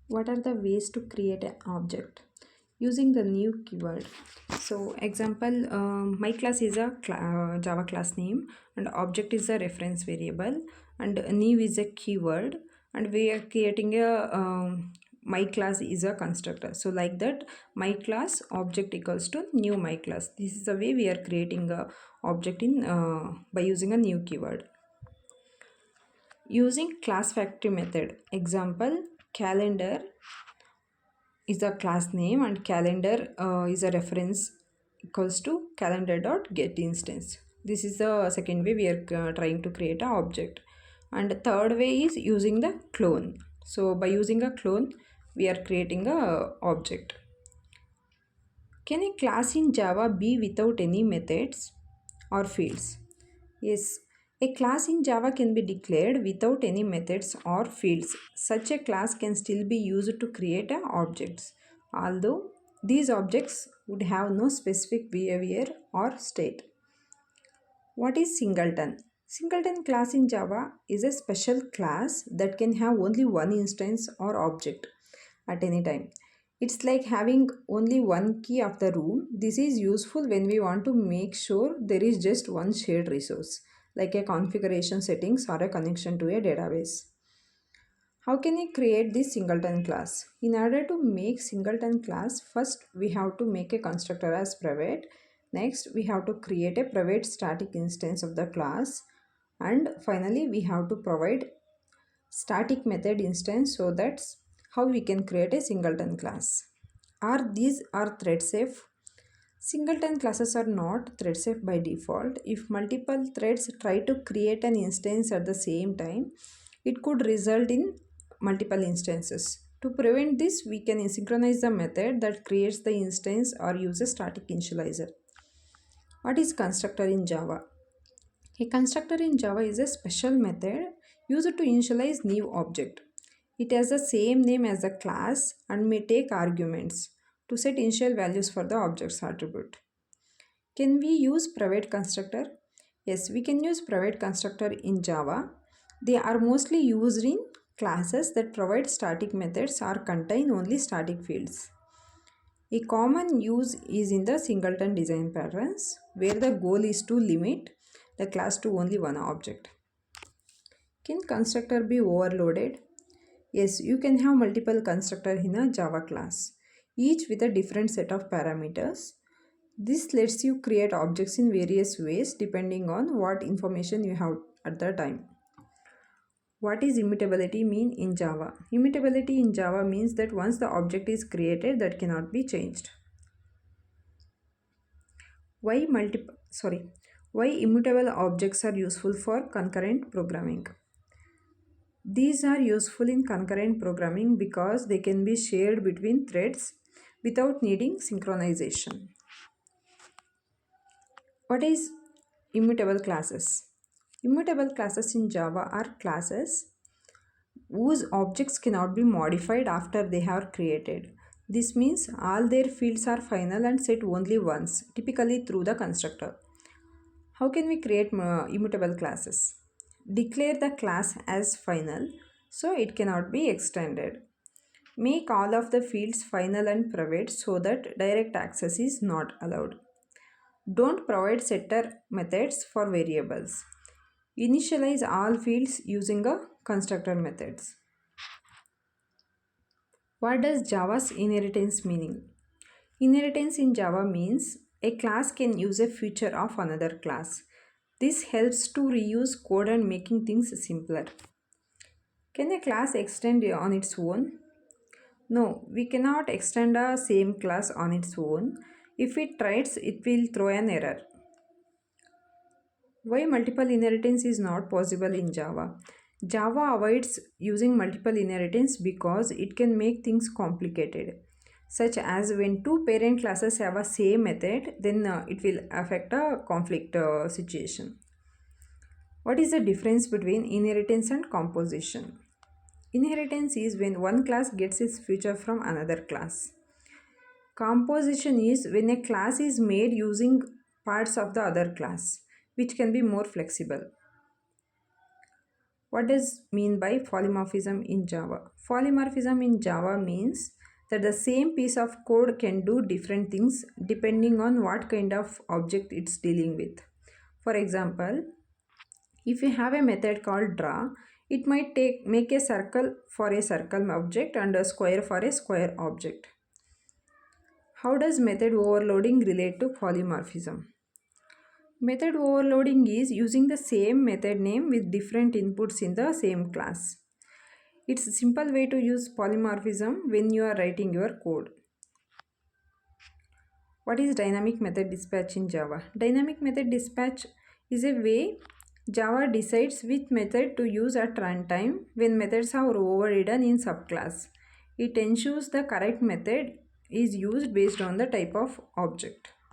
What are the ways to create an object using the new keyword? So example, my class is a Java class name, and object is a reference variable, and new is a keyword, and we are creating a my class is a constructor. So like that, my class object equals to new my class. This is the way we are creating a object in by using a new keyword. Using class factory method, example, calendar is a class name, and calendar is a reference equals to calendar dot get instance. This is the second way we are trying to create an object. And the third way is using the clone. So by using a clone, we are creating a object. Can a class in Java be without any methods or fields? Yes, a class in Java can be declared without any methods or fields. Such a class can still be used to create objects, although these objects would have no specific behavior or state. What is singleton? Singleton class in Java is a special class that can have only one instance or object at any time. It's like having only one key of the room. This is useful when we want to make sure there is just one shared resource, like a configuration settings or a connection to a database. How can we create this singleton class? In order to make singleton class, first we have to make a constructor as private. Next, we have to create a private static instance of the class. And finally, we have to provide static method instance. So that's how we can create a singleton class. Are thread safe? Singleton classes are not thread safe by default. If multiple threads try to create an instance at the same time, it could result in multiple instances. To prevent this, we can synchronize the method that creates the instance or use a static initializer. What is constructor in Java? A constructor in Java is a special method used to initialize new object. It has the same name as the class and may take arguments to set initial values for the object's attribute. Can we use private constructor? Yes, we can use private constructor in Java. They are mostly used in classes that provide static methods or contain only static fields. A common use is in the singleton design patterns, where the goal is to limit the class to only one object. Can constructor be overloaded? Yes, you can have multiple constructors in a Java class, each with a different set of parameters. This lets you create objects in various ways depending on what information you have at the time. What is immutability mean in Java? Immutability in Java means that once the object is created, that cannot be changed. Why why immutable objects are useful for concurrent programming? These are useful in concurrent programming because they can be shared between threads without needing synchronization. What is immutable classes? Immutable classes in Java are classes whose objects cannot be modified after they are created. This means all their fields are final and set only once, typically through the constructor. How can we create immutable classes? Declare the class as final so it cannot be extended. Make all of the fields final and private so that direct access is not allowed. Don't provide setter methods for variables. Initialize all fields using a constructor methods. What does Java's inheritance meaning? Inheritance in Java means a class can use a feature of another class. This helps to reuse code and making things simpler. Can a class extend on its own? No, we cannot extend a same class on its own. If it tries, it will throw an error. Why multiple inheritance is not possible in Java? Java avoids using multiple inheritance because it can make things complicated. Such as when two parent classes have a same method, then it will affect a conflict situation. What is the difference between inheritance and composition? Inheritance is when one class gets its feature from another class. Composition is when a class is made using parts of the other class, which can be more flexible. What does mean by polymorphism in Java? Polymorphism in Java means that the same piece of code can do different things depending on what kind of object it's dealing with. For example, if you have a method called draw, it might make a circle for a circle object and a square for a square object. How does method overloading relate to polymorphism? Method overloading is using the same method name with different inputs in the same class. It's a simple way to use polymorphism when you are writing your code. What is dynamic method dispatch in Java? Dynamic method dispatch is a way Java decides which method to use at runtime when methods are overridden in subclass. It ensures the correct method is used based on the type of object.